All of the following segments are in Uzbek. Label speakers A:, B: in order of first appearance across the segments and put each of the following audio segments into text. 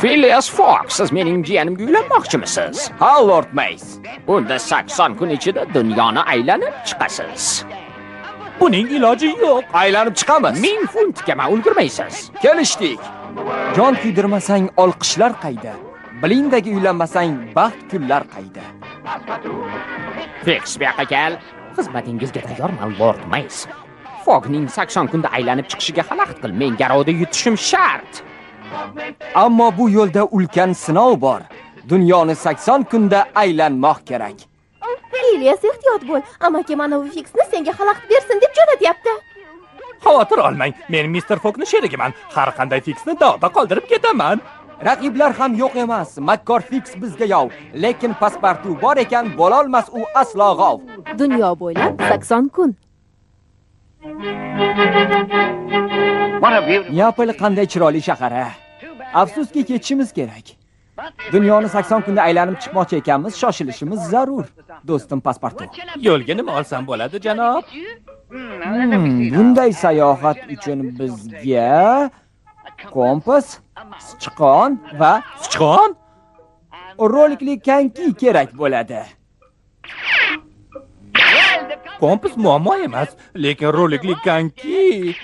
A: Phileas Fogg, siz mening jiyanimga uylanmoqchimisiz? Ha, Lord Mace. Unda 80 kun ichida dunyoni aylanib chiqasiz.
B: Buning iloji yo'q.
A: Aylanib chiqamiz. 1000 funtga ma ulgurmaysiz. Kelishdik.
C: Jon kuydirmasang olqishlar qayda? Bilingdagi uylanmasang baxt kunlar qayda?
A: Fix bu yoqqa kel. Xizmatingizga tayyorman, Lord Mace. Foggning 80 kunda aylanib chiqishiga xalaqit qil. Men garovda yutishim shart.
C: Ammo bu yo'lda ulkan sinov bor. Dunyoni 80 kunda aylanmoq kerak.
D: Phileas, ehtiyot bo'l. Amaki mana bu Fixni senga xalaqit bersin deb jo'natyapti.
B: Xavotir olmang. Men Mr. Foggni sherigiman. Har qanday Fixni dog'da qoldirib ketaman.
C: Raqiblar ham yo'q emas. Makkor Fix bizga yov, lekin paspartu bor ekan, bo'lolmas u aslo g'ov.
D: Dunyo bo'ylab 80 kun.
C: Neapol qanday chiroyli shahar-a. Afsuski ketishimiz kerak. Dunyoni 80 kunda aylanib chiqmoqchi ekanmiz, shoshilishimiz zarur. Do'stim paspartu.
B: Yo'lga nima olsam bo'ladi, janob?
C: Bunday sayohat uchun bizga kompas, sichqon va
B: Sichqon?
C: rolikli konki kerak bo'ladi.
B: Kompas muammo emas, lekin rolikli konki.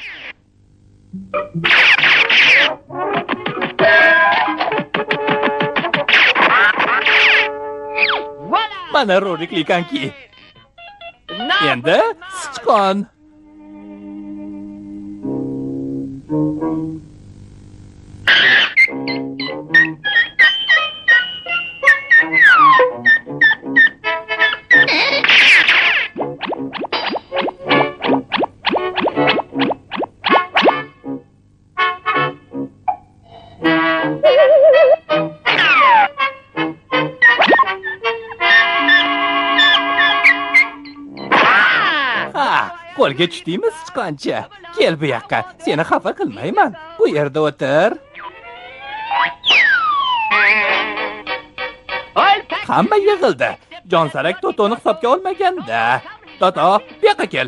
B: Mana rolikli konki. Endi sichqon. Qo'lga tushdingmi sichqoncha? Kel bu yoqqa. Seni xafa qilmayman. Bu yerda o'tir. Hamma yig'ildi. Jonsarak Totoni hisobga olmaganda. Toto, bu yoqqa kel.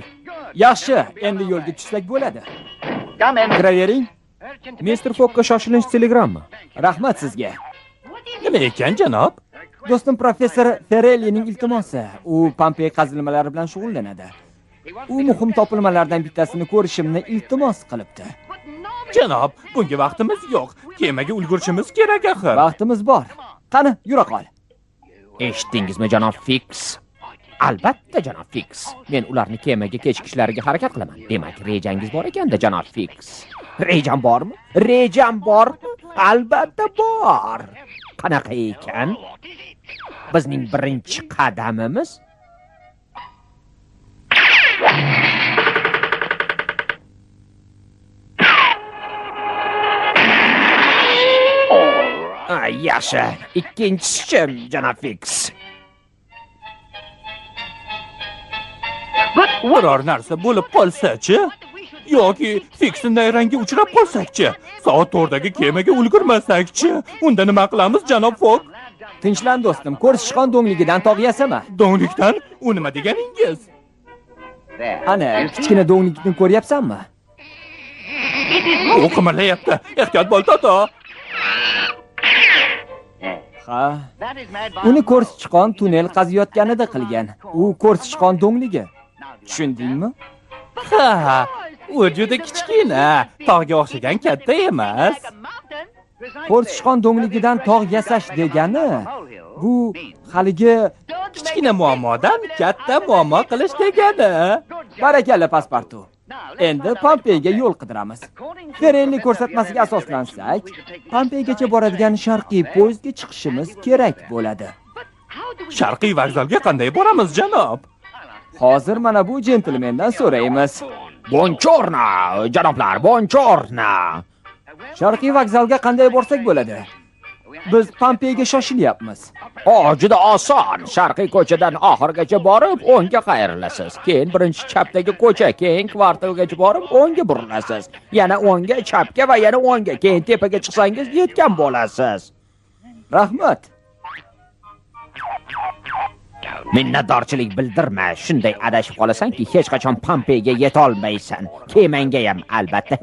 C: Yaxshi, endi yo'lga tushsak bo'ladi. Kiravering.
E: Mr. Foggga shoshilinch telegramma.
C: Rahmat sizga.
B: Nima ekan, janob?
C: Do'stim professor Ferellining iltimosi. U Pompey qazilmalari bilan shug'ullanadi. U muhim topilmalardan bittasini ko'rishimni iltimos qilibdi.
B: Janob, bunga vaqtimiz yo'q. Kemaga ulgurishimiz kerak axir.
C: Vaqtimiz bor. Qani, yura qol.
A: Eshitdingizmi, janob Fix? Albatta, janob Fix. Men ularni kemaga kechikishlariga harakat qilaman. Demak, rejangiz bor ekanda, janob Fix. Rejam bormi? Rejam bormi? Albatta bor. Qanaqa ekan? Bizning birinchi qadamimiz yaxshi. Ikkinchisi, janob Fix.
B: Biror narsa bo'lib qolsa-chi? Yoki Fixning nayrangga uchrab qolsak-chi? Soat 4dagi kemaga ulgurmasak-chi? Unda nima qilamiz, janob Fogg?
C: Tinchlan do'stim, ko'rishqon do'ngligidan tog' yasama.
B: Do'nglikdan? U nima deganingiz?
C: Ana, kichkina do'nglikni ko'ryapsanmi?
B: U qimirlayapti. Ehtiyot bo'l, Toto.
C: Ha. Uni ko'rsichqon tunnel qaziyotganida qilgan. U ko'rsichqon do'ngligi. Tushundingmi?
B: Ha, u juda kichkina, tog'ga o'xshagan katta emas.
C: Ko'rsichqon do'ngligidan tog' yasash degani bu haligi
B: Kichkina muammodan katta muammo qilish degani.
C: barakalla paspartu. Endi Pompeyga yo'l qidiramiz. Ferelli ko'rsatmasiga asoslansak, Pompeygacha boradigan sharqiy poyezdga chiqishimiz kerak bo'ladi.
B: Sharqiy vokzalga qanday boramiz, janob?
C: Hozir mana bu jentlmendan so'raymiz.
A: Buongiorno, janoblar, buongiorno.
C: Sharqiy vokzalga qanday borsak bo'ladi? Biz Pompeyga shoshilyapmiz.
A: Juda oson. Sharqiy ko'chadan oxirigacha borib, o'ngga qayrilasiz. Keyin birinchi chapdagi ko'cha, keyin kvartalgacha borib, o'ngga burilasiz. Yana o'ngga, chapga va yana o'ngga. Keyin tepaga chiqsangiz yetgan bo'lasiz.
C: Rahmat.
A: Minnatdorchilik bildirma. Shunday adashib qolasanki, hech qachon Pompeyga yeta olmaysan. Kemanga ham albatta.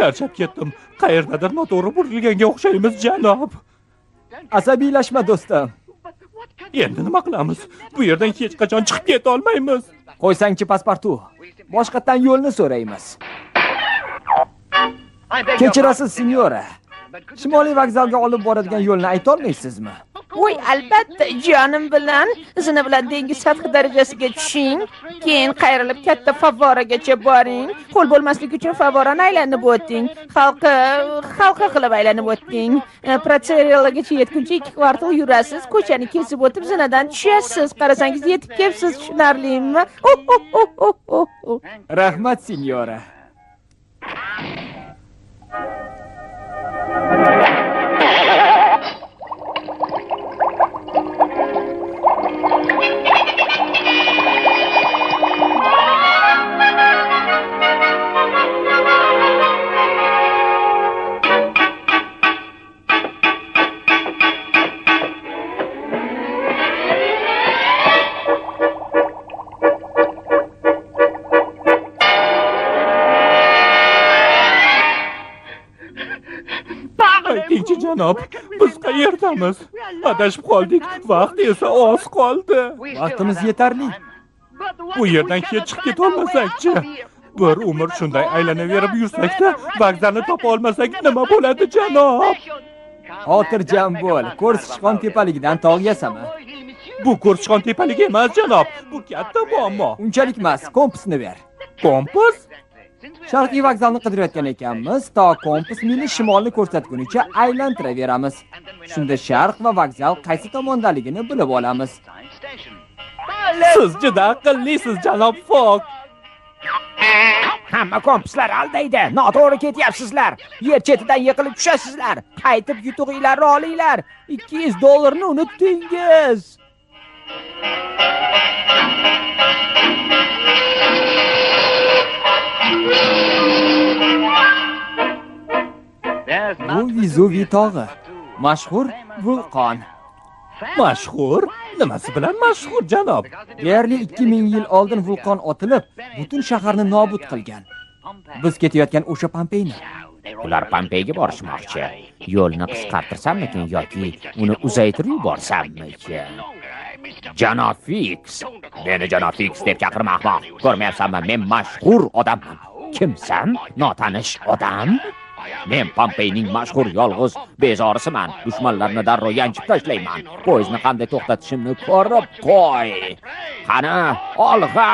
B: charchab ketdim. Qayerdadir noto'g'ri burilganga o'xshaymiz, janob.
C: Asabiylashma do'stim.
B: Endi nima qilamiz? Bu yerdan hech qachon chiqib keta olmaymiz.
C: Qo'ysangchi pasportu. Boshqatdan yo'lni so'raymiz. Kechirasiz, sinyora. Shimoliy vokzalga olib boradigan yo'lni ayta olmaysizmi?
F: Voy, albatta, jonim bilan izini bilan dengiz sathi darajasiga tushing, keyin qayrilib katta favvoragacha boring. Qo'l bo'lmaslik uchun favvorani aylanib o'ting. Halqa qilib aylanib o'ting. Protserialagacha yetguncha 2 kvartal yurasiz, ko'chani kesib o'tib zinadan tushasiz. Qarasangiz yetib kelibsiz, tushunarlimi?
C: Rahmat, sinyora.
B: Aytingchi janob, biz qayerdamiz? Adashib qoldik, vaqt esa oz qoldi.
C: Vaqtimiz yetarli.
B: Bu yerdan hech chiqib keta olmasak-chi? Bir umr shunday aylanaverib yursak-da, vokzalni topa olmasak nima bo'ladi, janob?
C: Xotirjam bo'l. Ko'rsichqon tepaligidan tog' yasama.
B: Bu Ko'rsichqon tepaligi emas, janob. Bu katta muammo.
C: Unchalik emas, kompasni ber.
B: Kompas?
C: Sharqiy vokzalni qidirayotgan ekanmiz, to kompas mili shimolni ko'rsatgunicha aylantiraveramiz. Shunda sharq va vokzal qaysi tomondaligini bilib olamiz.
B: Siz juda aqllisiz, janob Fok.
A: Hamma kompaslar aldaydi. Noto'g'ri ketyapsizlar. Yer chetidan yiqilib tushasizlar. Qaytib yutug'inglarni olinglar. $200 unutdingiz.
C: Bu Vezuviy tog'i, mashhur vulqon.
B: Mashhur? Nimasi bilan mashhur, janob?
C: Deyarli 2000 yil oldin vulqon otilib, butun shaharni nobud qilgan. Biz ketayotgan o'sha Pompeyni.
A: Ular Pompeyga borishmoqchi. Yo'lni qisqartirsammikin yoki uni uzaytirib yuborsammikin? Janob Fiks. Meni Janob Fiks deb chaqirma ahmoq. Ko'rmayapsanmi, men mashhur odamman. Kimsan? Notanish odam? Men Pompeyning mashhur yolg'iz bezorisiman. Dushmanlarni darrov yanchib tashlayman. Poyezdni qanday to'xtatishimni ko'rib qo'y. Qani, olg'a!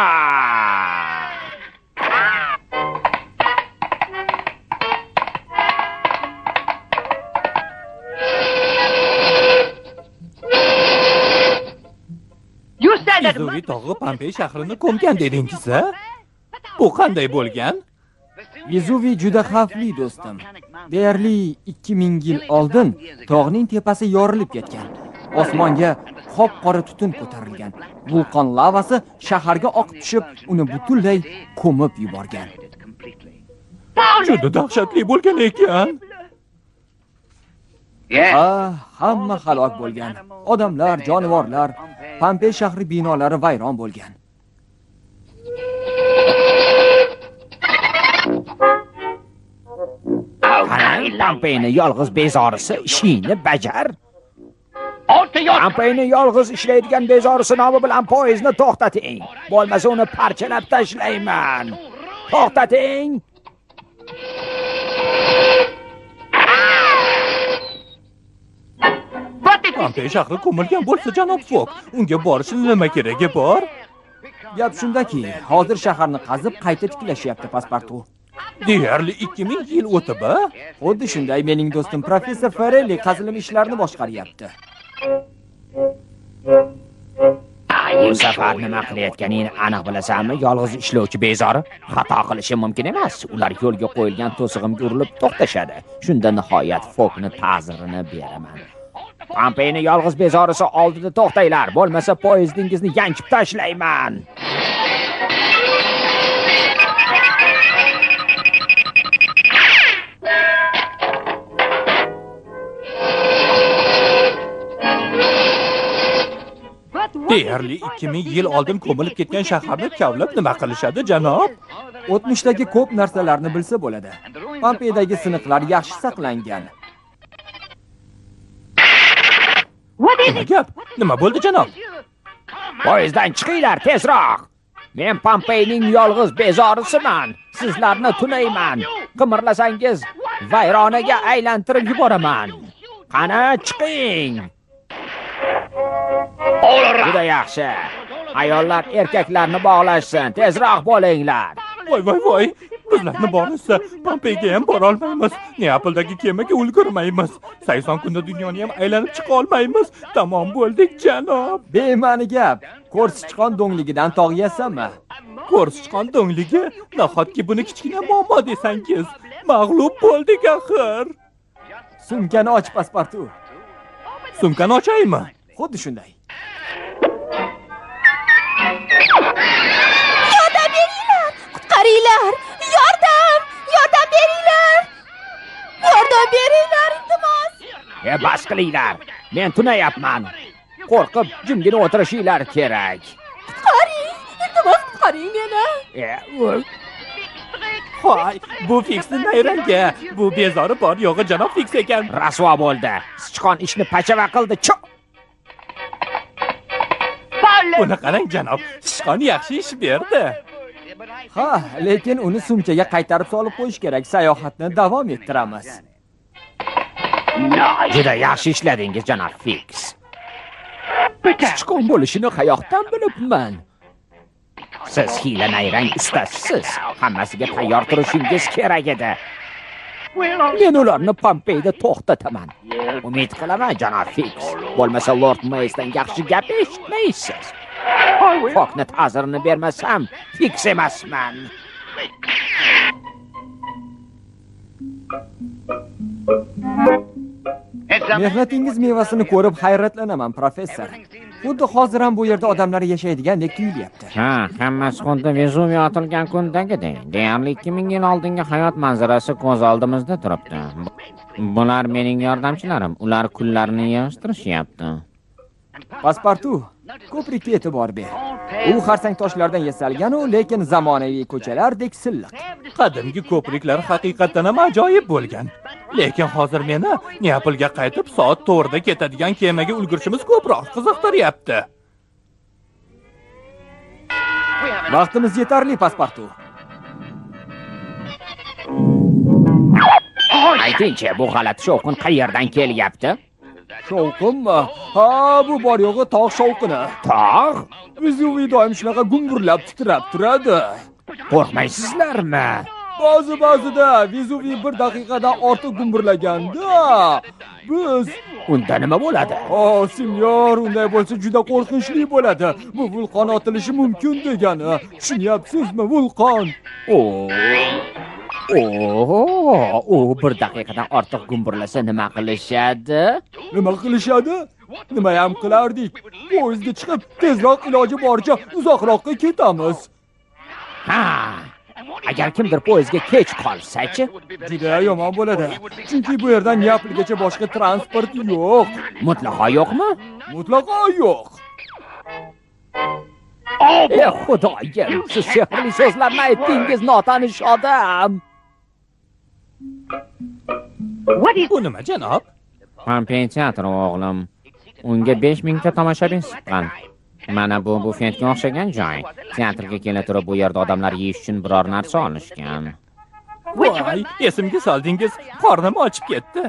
B: Vezuviy tog'i Pompey shahrini ko'mgan dedingiz-a? Bu qanday bo'lgan?
C: Vezuviy juda xavfli do'stim. Deyarli 2000 yil oldin tog'ning tepasi yorilib ketgan. Osmonga qop-qora tutun ko'tarilgan. Vulqon lavasi shaharga oqib tushib, uni butunlay ko'mib yuborgan.
B: Juda dahshatli bo'lgan ekan.
C: Hamma halok bo'lgan. Odamlar, jonivorlar, Pompey shahri binolari vayron bo'lgan.
A: Qani, Pompeyni yolg'iz bezorisi ishingni bajar. Pompeyni yolg'iz ishlaydigan bezorisi nomi bilan poyezdni to'xtating. Bo'lmasa uni parchalab tashlayman. To'xtating.
B: Pompey shahri ko'milgan bo'lsa, janob Fok, unga borishning nima keragi bor?
C: Gap shundaki, hozir shaharni qazib qayta tiklashyapti pasportu.
B: Deyarli 2000 yil o'tib-a?
C: Xuddi shunday mening do'stim professor Farelli qazilim ishlarini boshqaryapti.
A: Bu safar nima qilayotganingni aniq bilasanmi? Yolg'iz ishlovchi bezori xato qilishi mumkin emas. Ular yo'lga qo'yilgan to'sig'imga urilib to'xtashadi. Shunda nihoyat Fokni ta'zirini beraman. Pompeyni yolg'iz bezorisi oldida to'xtanglar, bo'lmasa poyezdingizni yanchib tashlayman.
B: Deyarli 2000 yil oldin ko'milib ketgan shaharni kavlab nima qilishadi, janob?
C: O'tmishdagi ko'p narsalarni bilsa bo'ladi. Pompeydagi siniqlar yaxshi saqlangan.
B: Nima gap? Nima bo'ldi, janob?
A: Poyezddan chiqinglar tezroq. Men Pompeyning yolg'iz bezorisiman. Sizlarni tunayman. Qimirlasangiz vayronaga aylantirib yuboraman. Qani chiqing. Juda yaxshi. Ayollar erkaklarni bog'lashsin. Tezroq bo'linglar.
B: Voy. Bizlarni borsa Pompeyga ham bora olmaymiz. Neapoldagi kemaga ulgurmaymiz. 80 kunda dunyoni ham aylanib chiqa olmaymiz. Tamom bo'ldik, janob.
C: Bema'ni gap. Ko'rsichqon do'ngligidan tog' yassami?
B: Ko'rsichqon do'ngligi, nahotki buni kichkina muammo desangiz, mag'lub bo'ldik axir.
C: Sumkani och, Paspartu.
B: Sumkani ochaymi?
C: Xuddi shunday.
D: Yordam beringlar! Qutqaringlar! Yordam beringlar! Yordam beringlar, iltimos!
A: Bas qilinglar. Men tunayapman. Qo'rqib jimgina o'tirishinglar kerak.
D: Qutqaring! Iltimos qutqaring meni!
B: Hoy, bu Fiksni nayranga. Bu bezori bor yo'g'i janob Fiks ekan.
A: Rasvo bo'ldi. Sichqon ishni pachava qildi.
B: Buni qarang, janob. Sichqon yaxshi ish berdi.
C: Ha, lekin uni sumkaga qaytarib solib qo'yish kerak. Sayohatni davom ettiramiz.
A: Juda yaxshi ishladingiz, janob Fiks. Sichqon bo'lishini qayoqdan bilibman? Siz hiyla nayrang ustasisiz. Hammasiga tayyor turishingiz kerak edi. Men ularni Pompeyda to'xtataman. Umid qilaman, janob Fiks. Bo'lmasa Lord Maysdan yaxshi gap eshitmaysiz. Fokni ta'zirini bermasam, Fiks emasman.
C: Mehnatingiz mevasini ko'rib hayratlanaman, professor. Xuddi hozir ham bu yerda odamlar yashaydigandek tuyulyapti.
A: Hammasi xuddi Vezuviy otilgan kundagidek. Deyarli 2000 yil oldingi hayot manzarasi ko'z oldimizda turibdi. Bular mening yordamchilarim. Ular kunlarini yig'ishtirishyapti.
C: Paspartu, ko'prikka e'tibor ber. U xarsang toshlardan yasalgan, lekin zamonaviy ko'chalardek silliq.
B: Qadimgi ko'priklar haqiqatan ham ajoyib bo'lgan. Lekin hozir meni Neapolga qaytib soat 4da ketadigan kemaga ulgurishimiz ko'proq qiziqtiryapti.
C: Vaqtimiz yetarli, Paspartu.
A: Aytingchi, bu g'alati shovqin qayerdan kelyapti?
C: Shovqinmi? Ha, bu bor yo'g'i tog' shovqini.
A: Tog'?
C: Vezuviy doim shunaqa gumburlab titrab turadi.
A: Qo'rqmaysizlarmi?
C: Ba'zida Vezuviy bir daqiqadan ortiq gumburlaganda biz
A: Unda nima bo'ladi?
C: "Oh, senyor, unday bo'lsa juda qo'rqinchli bo'ladi. Bu vulqon otilishi mumkin" degani. Tushunyapsizmi, vulqon?
A: U bir daqiqadan ortiq gumburlasa nima qilishadi?
C: Nima qilishadi? Nima ham qilardik? Poyezdga chiqib, tezroq iloji boricha uzoqroqqa ketamiz.
A: Agar kimdir poyezdga kech qolsa-chi?
C: Juda yomon bo'ladi. Chunki bu yerdan Neapolgacha boshqa transport yo'q.
A: Mutlaqo yo'qmi?
C: Mutlaqo yo'q.
A: Xudoyim, siz sehrli so'zlarni aytdingiz, notanish odam.
B: Bu nima, janob?
A: Pompey teatri, o'g'lim. Unga 5000 ta tomoshabin chiqqan. Mana bu bufetga o'xshagan joy. Teatrga kela turib bu yerda odamlar yeyish uchun biror narsa olishgan.
B: Voy, esimga soldingiz, qornim ochib ketdi.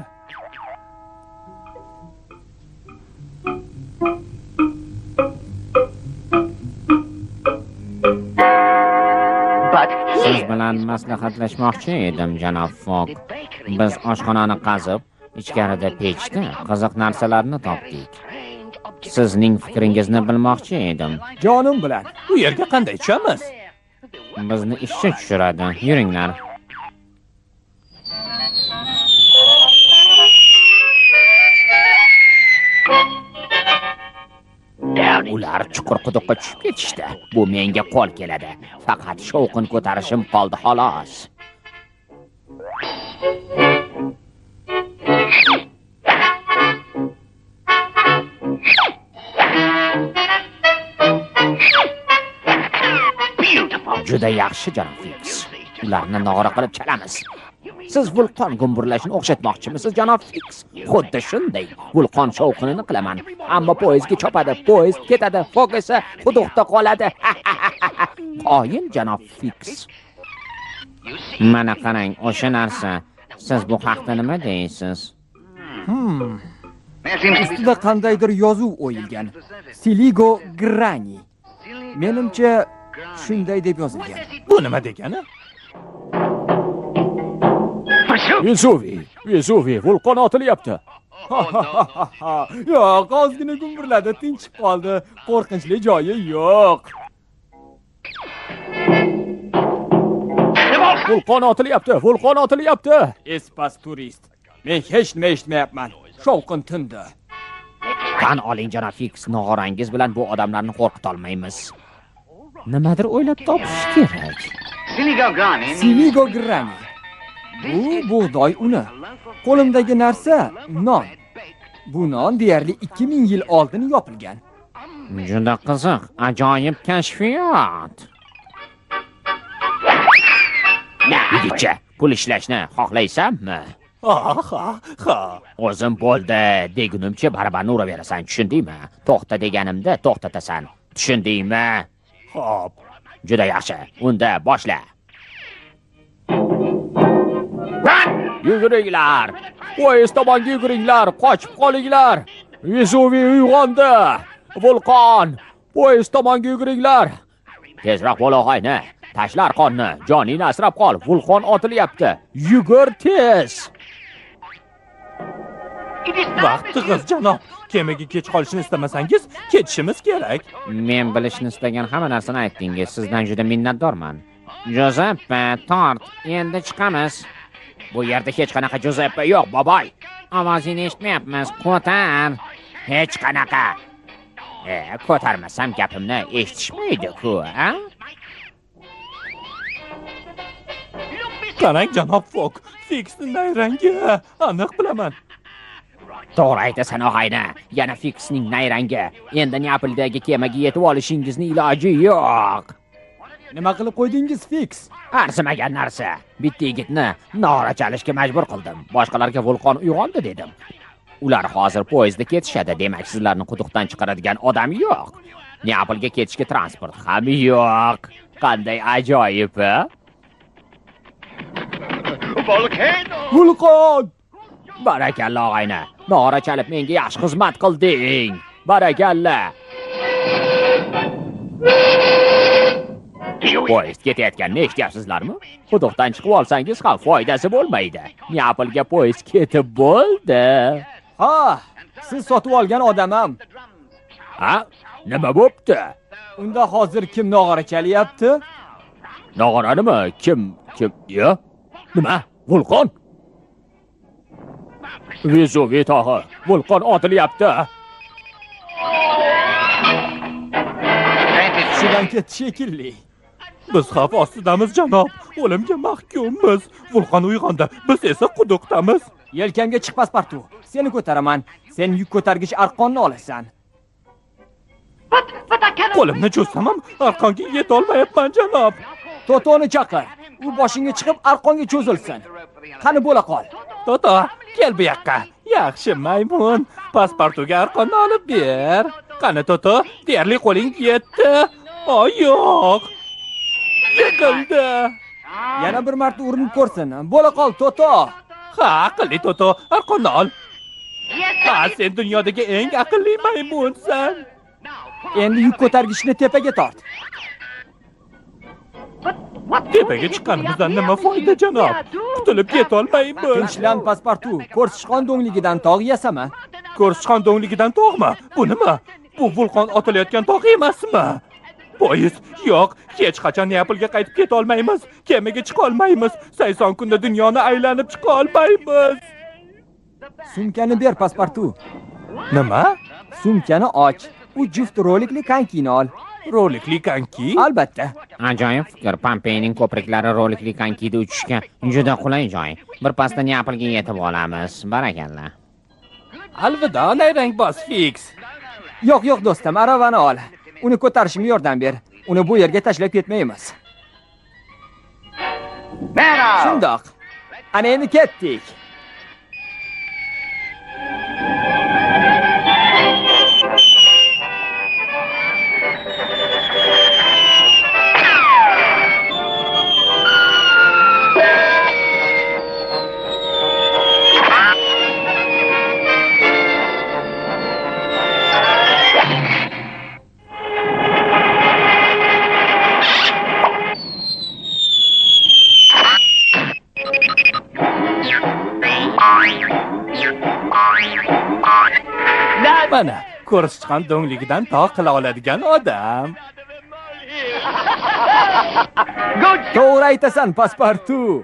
A: Siz bilan maslahatlashmoqchi edim, janob Fok. Biz oshxonani qazib, ichkarida pechda qiziq narsalarni topdik. Sizning fikringizni bilmoqchi edim.
C: Jonim bilan.
B: Bu yerga qanday tushamiz?
A: Bizni ishchi tushiradi. Yuringlar. Ular chuqur quduqqa tushib ketishdi. Bu menga qo'l keladi. Faqat shovqin ko'tarishim qoldi xolos. Juda yaxshi, janob Fiks. Ularni nog'ora qilib chalamiz. Siz vulqon gumburlashini o'xshatmoqchimisiz, janob Fiks? Xuddi shunday. Vulqon shovqinini qilaman. Ammo poyezdga chopadi, poyezd ketadi, Fok esa quduqda qoladi. Qoyin, janob Fiks. Mana qarang, o'sha narsa. Siz bu haqda nima deysiz?
C: Ustida qandaydir yozuv o'yilgan. Siligo Grani. Menimcha shunday deb yozilgan.
B: Bu nima degani?
E: Vezuvi, vulqon otilyapti.
C: Yo'q, ozgina gumburladi, tinchib qoldi. Qo'rqinchli joyi yo'q.
E: Vulqon otilyapti.
C: Espas turist. Men hech nima eshitmayapman. Shovqin tindi.
A: Tan oling, janob Fiks, nog'orangiz bilan bu odamlarni qo'rqita olmaymiz. Nimadir o'ylab topish kerak.
C: Siligo Grani. Bu bug'doy uni. Qo'limdagi narsa non. Bu non deyarli 2000 yil oldin yopilgan.
A: Juda qiziq, ajoyib kashfiyot. Yigitcha, pul ishlashni xohlaysanmi?
B: Ha.
A: O'zim bo'ldi, degunimcha barabarni uraverasan, tushundingmi? To'xta deganimda to'xtatasan, tushundingmi?
B: Xo'p.
A: Juda yaxshi, unda boshla. Yuguringlar!
E: Poyezd tomonga yuguringlar, qochib qolinglar. Vezuvi uyg'ondi. Vulqon, poyezd tomonga yuguringlar.
A: Tezroq bo'l og'ayni. Tashla arqonni, joningni asrab qol. Vulqon otilyapti. Yugur tez.
B: Vaqtimiz, janob. Kemaga kech qolishni istamasangiz, ketishimiz kerak.
A: Men bilishni istagan hamma narsani aytdingiz. Sizdan juda minnatdorman. Jozeppe, tort, endi chiqamiz. Bu yerda hech qanaqa Jozeppe yo'q, boboy. Ovozingni eshitmayapmiz. Ko'tar. Hech qanaqa. Ko'tarmasam gapimni eshitishmaydi-ku, a?
B: Qarang, janob Fok, Fiksning nayrangi aniq bilaman.
A: To'g'ri aytasan, og'ayni. Yana Fiksning nayrangi. Endi Neapoldagi kemaga yetib olishingizni iloji yo'q.
C: Nima qilib qo'ydingiz, Fiks?
A: Arzimagan narsa. Bitta yigitni nora chalishga majbur qildim. Boshqalarga vulqon uyg'ondi dedim. Ular hozir poyezdda ketishadi. Demak, sizlarni quduqdan chiqaradigan odam yo'q. Neapolga ketishga transport ham yo'q. Qanday ajoyib, a?
E: Vulqon!
A: Barakalla, og'ayni. Nora chalib menga yaxshi xizmat qilding. Barakalla. Poyezd ketayotganini eshityapsizlarmi? Quduqdan chiqib olsangiz ham foydasi bo'lmaydi. Neapolga poyezd ketib bo'ldi.
C: Ha, siz sotib olgan odamam.
A: Ha? Nima bo'pti?
C: Unda hozir kim nog'ora chalyapti?
A: Nog'oranimi? Kim? Ya? Nima? Vulqon? Vezuvi tog'i. Vulqon otilyapti.
C: Hushidan ketdi shekilli.
B: Biz xavf ostidamiz, janob. O'limga mahkummiz. Vulqon uyg'ondi. Biz esa quduqdamiz.
C: Yelkamga chiq, Paspartu. Seni ko'taraman. Sen yuk ko'targich arqonni olasan.
B: Qo'limni cho'zsam ham arqonga yeta olmayapman, janob.
C: Totoni chaqir. U boshingga chiqib arqonga cho'zilsin. Qani bo'la qol.
B: Toto, kel bu yoqqa. Yaxshi maymun. Paspartuga arqonni olib ber. Qani Toto, deyarli qo'ling yetdi. Yo'q. Yiqildi.
C: Yana bir marta urinib ko'rsin. Bo'la qol, Toto.
B: Ha, aqlli Toto, arqonni ol. Ha, sen dunyodagi eng aqlli maymunsan.
C: Endi yuk ko'targichni tepaga tort.
B: Tepaga chiqqanimizdan nima foyda, janob? Qutulib ketolmaymiz.
C: Tinchlan, Paspartu. Ko'rsichqon do'ngligidan tog' yasama.
B: Ko'rsichqon do'ngligidan tog'mi? Bu nima? Bu vulqon otilayotgan tog' emasmi? Poyezd yo'q, hech qachon Neapolga qaytib keta olmaymiz. Kemaga chiqa olmaymiz. 80 kunda dunyoni aylanib chiqa olmaymiz.
C: Sumkani ber, Paspartu.
B: Nima?
C: Sumkani och. U juft rolikli kankini ol.
B: Rolikli kanki?
C: Albatta.
A: Ajoyib fikr. Pompeyning ko'priklari rolikli kankida uchishga juda qulay joy. Bir pasda Neapolga yetib olamiz. Barakalla.
B: Alvido, nayrangboz Fiks.
C: Yo'q, do'stim, aravani ol. Uni ko'tarishimga yordam ber. Uni bu yerga tashlab ketmaymiz. Shundoq. Ana endi ketdik.
B: Mana, ko'rish chiqqan do'ngligidan tog' qila oladigan odam.
C: To'g'ri aytasan, Paspartu.